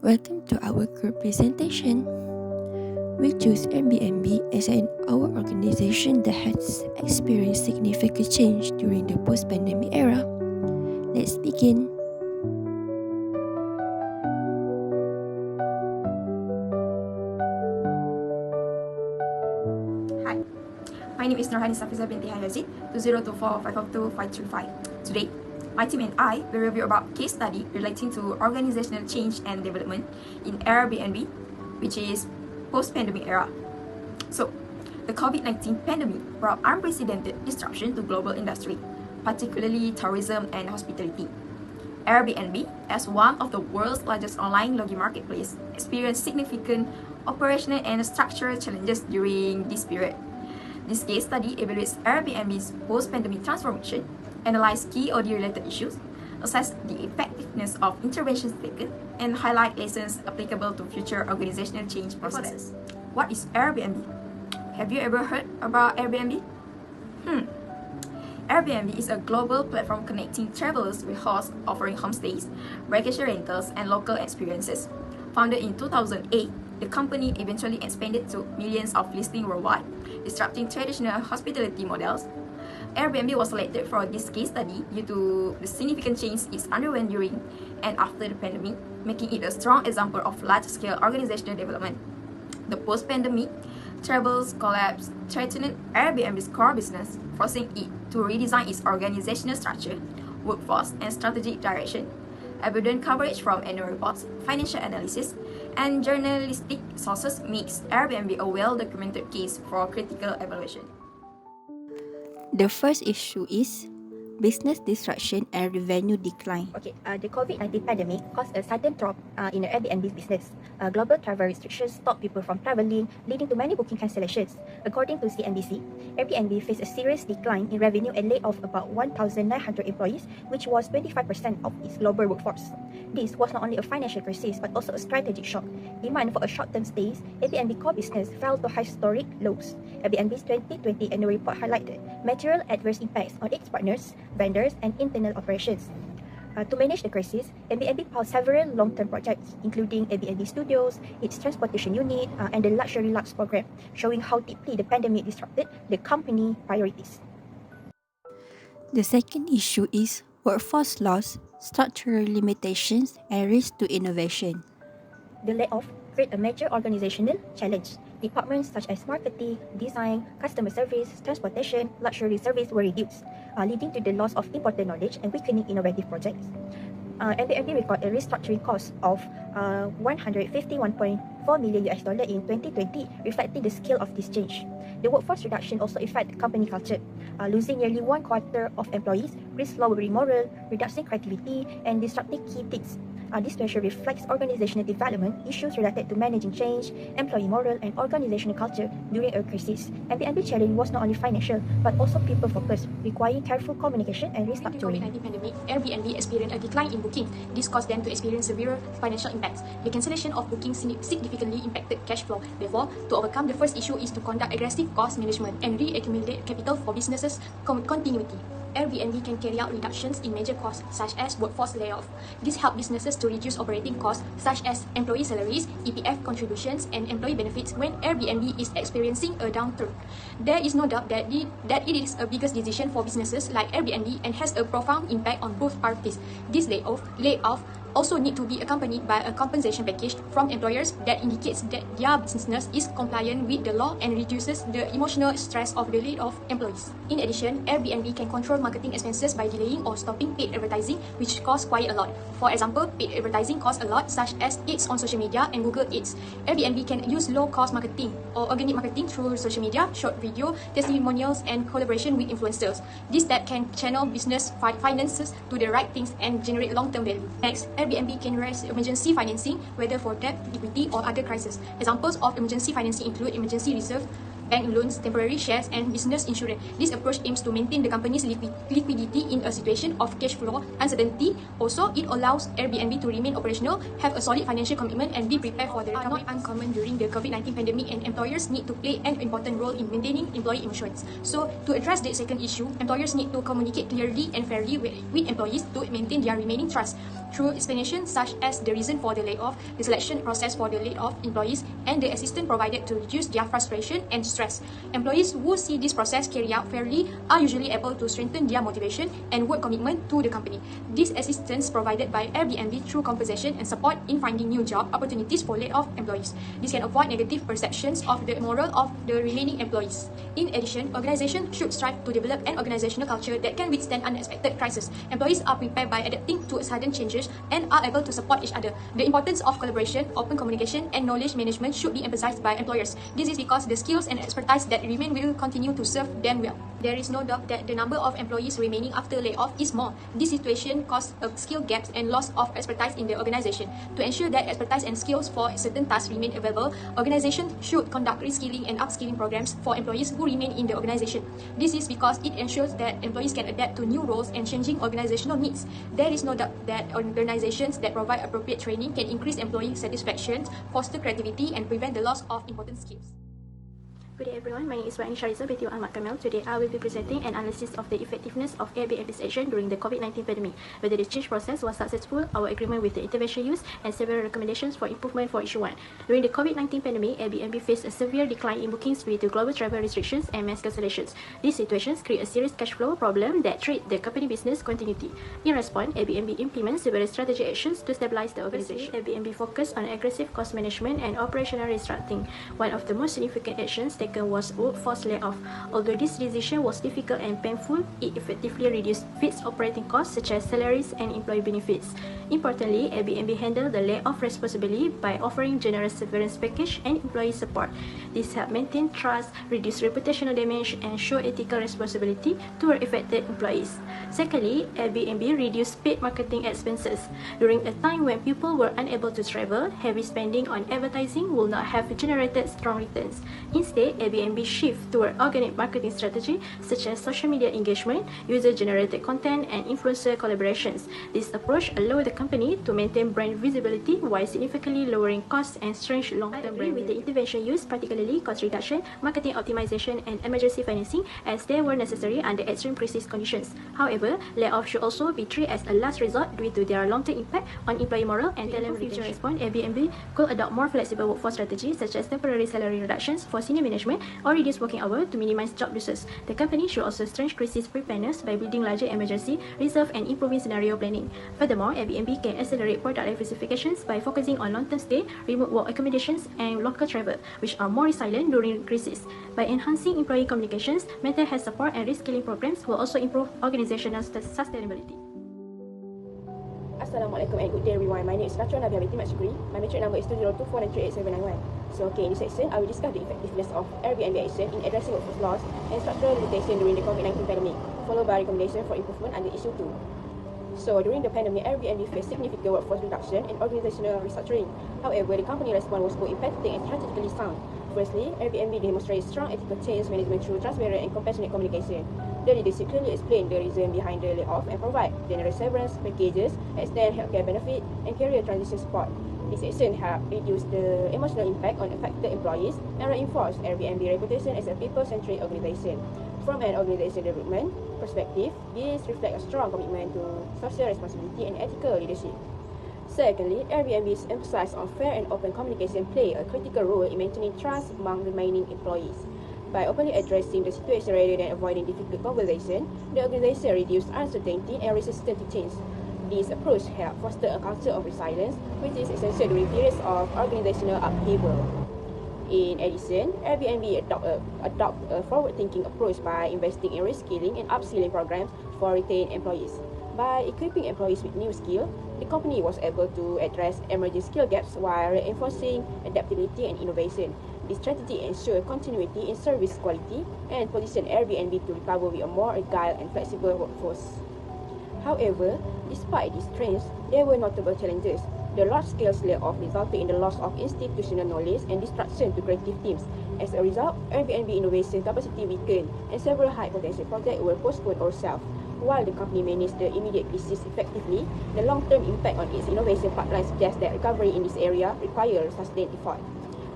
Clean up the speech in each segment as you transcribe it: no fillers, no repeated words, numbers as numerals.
Welcome to our group presentation. We choose Airbnb as our organization that has experienced significant change during the post-pandemic era. Let's begin. Hi, my name is Nurhani Safiza binti Hayazid, 2024-502-535. Today, my team and I will review about case study relating to organizational change and development in Airbnb, which is post-pandemic era. So, the COVID-19 pandemic brought unprecedented disruption to global industry, particularly tourism and hospitality. Airbnb, as one of the world's largest online lodging marketplace, experienced significant operational and structural challenges during this period. This case study evaluates Airbnb's post-pandemic transformation, analyze key audio-related issues, assess the effectiveness of interventions taken, and highlight lessons applicable to future organizational change processes. What is Airbnb? Have you ever heard about Airbnb? Airbnb is a global platform connecting travelers with hosts offering homestays, vacation rentals, and local experiences. Founded in 2008, the company eventually expanded to millions of listings worldwide, disrupting traditional hospitality models. Airbnb was selected for this case study due to the significant change it underwent during and after the pandemic, making it a strong example of large-scale organizational development. The post-pandemic travels collapse threatened Airbnb's core business, forcing it to redesign its organizational structure, workforce, and strategic direction. Evident coverage from annual reports, financial analysis, and journalistic sources makes Airbnb a well-documented case for critical evaluation. The first issue is business disruption and revenue decline. The COVID-19 pandemic caused a sudden drop in the Airbnb business. Global travel restrictions stopped people from traveling, leading to many booking cancellations. According to CNBC, Airbnb faced a serious decline in revenue and laid off about 1,900 employees, which was 25% of its global workforce. This was not only a financial crisis, but also a strategic shock. Demand for a short-term stays, Airbnb core business fell to historic lows. Airbnb's 2020 annual report highlighted material adverse impacts on its partners, vendors, and internal operations. To manage the crisis, Airbnb paused several long-term projects, including Airbnb Studios, its transportation unit, and the Luxury Lux program, showing how deeply the pandemic disrupted the company priorities. The second issue is workforce loss, structural limitations, and risk to innovation. The layoff created a major organizational challenge. Departments such as marketing, design, customer service, transportation, luxury service were reduced, leading to the loss of important knowledge and weakening innovative projects. Airbnb recorded a restructuring cost of $151.4 million in 2020, reflecting the scale of this change. The workforce reduction also affected company culture. Losing nearly one quarter of employees risks lowering morale, reducing creativity, and disrupting key teams. This measure reflects organizational development issues related to managing change, employee morale, and organizational culture during a crisis. Airbnb challenge was not only financial, but also people-focused, requiring careful communication and restructuring. During the COVID-19 pandemic, Airbnb experienced a decline in bookings. This caused them to experience severe financial impacts. The cancellation of bookings significantly impacted cash flow. Therefore, to overcome the first issue is to conduct aggressive cost management and re-accumulate capital for businesses' continuity. Airbnb can carry out reductions in major costs such as workforce layoff. This helps businesses to reduce operating costs such as employee salaries, EPF contributions, and employee benefits when Airbnb is experiencing a downturn. There is no doubt that it is a biggest decision for businesses like Airbnb and has a profound impact on both parties. This layoff also need to be accompanied by a compensation package from employers that indicates that their business is compliant with the law and reduces the emotional stress of the laid-off employees. In addition, Airbnb can control marketing expenses by delaying or stopping paid advertising, which costs quite a lot. For example, paid advertising costs a lot, such as ads on social media and Google Ads. Airbnb can use low-cost marketing or organic marketing through social media, short video, testimonials, and collaboration with influencers. This step can channel business finances to the right things and generate long-term value. Next, Airbnb can raise emergency financing, whether for debt, equity, or other crises. Examples of emergency financing include emergency reserve, bank loans, temporary shares, and business insurance. This approach aims to maintain the company's liquidity in a situation of cash flow uncertainty. Also, it allows Airbnb to remain operational, have a solid financial commitment, and be prepared for the recovery. Not uncommon during the COVID-19 pandemic, and employers need to play an important role in maintaining employee emotions. So, to address the second issue, employers need to communicate clearly and fairly with employees to maintain their remaining trust through explanations such as the reason for the layoff, the selection process for the laid-off employees, and the assistance provided to reduce their frustration and stress. Employees who see this process carried out fairly are usually able to strengthen their motivation and work commitment to the company. This assistance provided by Airbnb through compensation and support in finding new job opportunities for laid-off employees. This can avoid negative perceptions of the morale of the remaining employees. In addition, organizations should strive to develop an organizational culture that can withstand unexpected crises. Employees are prepared by adapting to sudden changes and are able to support each other. The importance of collaboration, open communication, and knowledge management should be emphasized by employers. This is because the skills and expertise that remain will continue to serve them well. There is no doubt that the number of employees remaining after layoff is more. This situation caused a skill gaps and loss of expertise in the organization. To ensure that expertise and skills for certain tasks remain available, organizations should conduct reskilling and upskilling programs for employees who remain in the organization. This is because it ensures that employees can adapt to new roles and changing organizational needs. There is no doubt that organizations that provide appropriate training can increase employee satisfaction, foster creativity, and prevent the loss of important skills. Good day everyone, my name is Wa'in Shariza binti Ahmad Kamil. Today I will be presenting an analysis of the effectiveness of Airbnb's action during the COVID-19 pandemic, whether the change process was successful, our agreement with the intervention used, and several recommendations for improvement for each one. During the COVID-19 pandemic, Airbnb faced a severe decline in bookings due to global travel restrictions and mass cancellations. These situations create a serious cash flow problem that threat the company business continuity. In response, Airbnb implements several strategic actions to stabilize the organization. Airbnb focused on aggressive cost management and operational restructuring. One of the most significant actions taken was workforce layoff. Although this decision was difficult and painful, it effectively reduced fixed operating costs such as salaries and employee benefits. Importantly, Airbnb handled the layoff responsibly by offering generous severance package and employee support. This helped maintain trust, reduce reputational damage, and show ethical responsibility toward affected employees. Secondly, Airbnb reduced paid marketing expenses. During a time when people were unable to travel, heavy spending on advertising would not have generated strong returns. Instead, Airbnb shift toward organic marketing strategy such as social media engagement, user-generated content, and influencer collaborations. This approach allowed the company to maintain brand visibility while significantly lowering costs and strengthen long-term brand with the intervention used, particularly cost reduction, marketing optimization, and emergency financing, as they were necessary under extreme crisis conditions. However, layoffs should also be treated as a last resort due to their long-term impact on employee morale and talent retention. Response, Airbnb could adopt more flexible workforce strategies such as temporary salary reductions for senior management or reduce working hours to minimize job losses. The company should also strengthen crisis preparedness by building larger emergency reserve and improving scenario planning. Furthermore, Airbnb can accelerate product diversifications by focusing on long-term stay, remote work accommodations, and local travel, which are more resilient during crisis. By enhancing employee communications, mental health support, and reskilling programs will also improve organizational sustainability. Assalamualaikum and good day everyone. My name is Natron Nabiha binti Mat Syukri. My matric number is 20249387191. So in this section, I will discuss the effectiveness of Airbnb action in addressing workforce loss and structural limitation during the COVID-19 pandemic, followed by recommendation for improvement under issue 2. So during the pandemic, Airbnb faced significant workforce reduction and organizational restructuring. However, the company response was both empathetic and strategically sound. Firstly, Airbnb demonstrated strong ethical change management through transparent and compassionate communication. The leadership clearly explained the reason behind the layoff and provide generous severance packages, extend healthcare benefit, and career transition support. This action helped reduce the emotional impact on affected employees and reinforce Airbnb reputation as a people-centric organization. From an organization development perspective, this reflects a strong commitment to social responsibility and ethical leadership. Secondly, Airbnb's emphasis on fair and open communication play a critical role in maintaining trust among remaining employees. By openly addressing the situation rather than avoiding difficult conversation, the organization reduced uncertainty and resistance to change. This approach helped foster a culture of resilience, which is essential during periods of organizational upheaval. In addition, Airbnb adopt a forward-thinking approach by investing in reskilling and upskilling programs for retained employees. By equipping employees with new skills, the company was able to address emerging skill gaps while reinforcing adaptability and innovation. This strategy ensured continuity in service quality and positioned Airbnb to recover with a more agile and flexible workforce. However, despite these trends, there were notable challenges. The large-scale layoff resulted in the loss of institutional knowledge and destruction to creative teams. As a result, Airbnb innovation capacity weakened, and several high-potential projects were postponed or shelved. While the company managed the immediate crisis effectively, the long-term impact on its innovation pipeline suggests that recovery in this area requires sustained effort.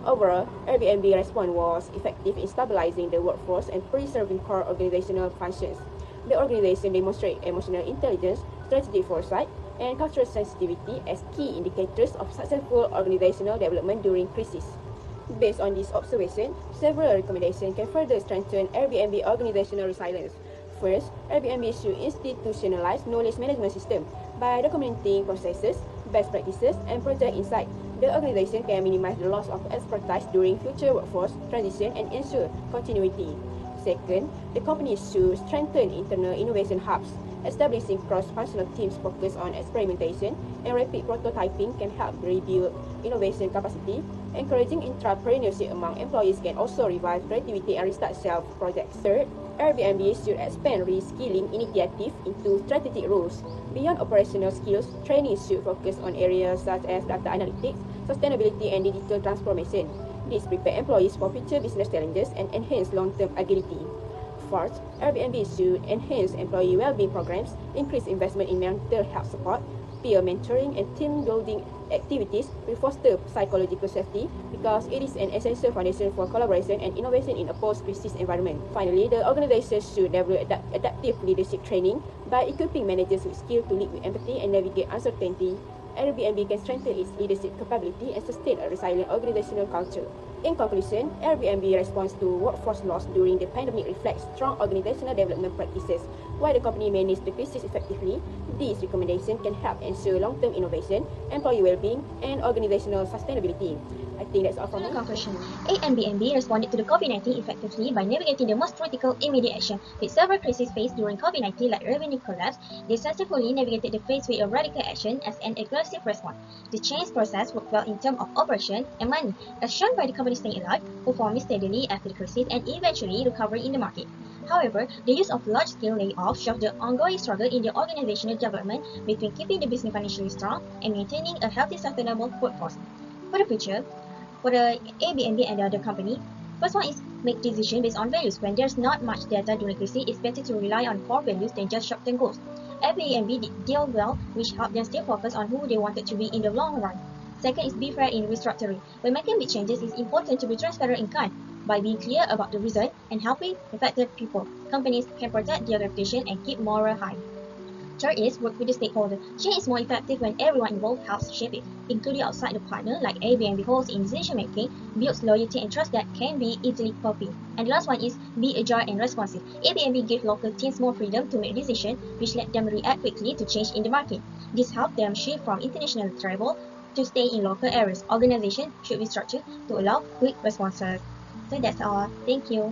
Overall, Airbnb's response was effective in stabilizing the workforce and preserving core organizational functions. The organization demonstrated emotional intelligence, strategic foresight, and cultural sensitivity as key indicators of successful organizational development during crisis. Based on this observation, several recommendations can further strengthen Airbnb organizational resilience. First, Airbnb should institutionalize knowledge management system by documenting processes, best practices, and project insight. The organization can minimize the loss of expertise during future workforce transition and ensure continuity. Second, the company should strengthen internal innovation hubs. Establishing cross-functional teams focused on experimentation and rapid prototyping can help rebuild innovation capacity. Encouraging entrepreneurship among employees can also revive creativity and restart self-projects. Third, Airbnb should expand reskilling initiatives into strategic roles. Beyond operational skills, training should focus on areas such as data analytics, sustainability, and digital transformation. This prepares employees for future business challenges and enhance long-term agility. Fourth, Airbnb should enhance employee well-being programs, increase investment in mental health support, peer mentoring, and team-building activities will foster psychological safety because it is an essential foundation for collaboration and innovation in a post-crisis environment. Finally, the organization should develop adaptive leadership training by equipping managers with skills to lead with empathy and navigate uncertainty. Airbnb can strengthen its leadership capability and sustain a resilient organizational culture. In conclusion, Airbnb's response to workforce loss during the pandemic reflects strong organizational development practices. While the company managed the crisis effectively, these recommendations can help ensure long-term innovation, employee well-being, and organizational sustainability. I think that's all from me. Conclusion. Airbnb responded to the COVID-19 effectively by navigating the most critical immediate action. With several crises faced during COVID-19 like revenue collapse, they successfully navigated the phase with a radical action as an aggressive response. The change process worked well in terms of operation and money, as shown by the company staying alive, performing steadily after the crisis, and eventually recovering in the market. However, the use of large-scale layoffs shows the ongoing struggle in the organizational development between keeping the business financially strong and maintaining a healthy, sustainable workforce. For the future, for the Airbnb and the other company, first one is make decisions based on values. When there's not much data during crisis, it's better to rely on core values than just short-term goals. Airbnb did deal well, which helped them stay focused on who they wanted to be in the long run. Second is be fair in restructuring. When making big changes, it's important to be transparent in kind. By being clear about the reason and helping affected people, companies can protect their reputation and keep morale high. Third is work with the stakeholder. Change is more effective when everyone involved helps shape it, including outside the partner like Airbnb hosts in decision making, builds loyalty and trust that can be easily copied. And the last one is be agile and responsive. Airbnb gave local teams more freedom to make decisions, which let them react quickly to change in the market. This helped them shift from international travel to stay in local areas. Organizations should be structured to allow quick responses. So that's all. Thank you.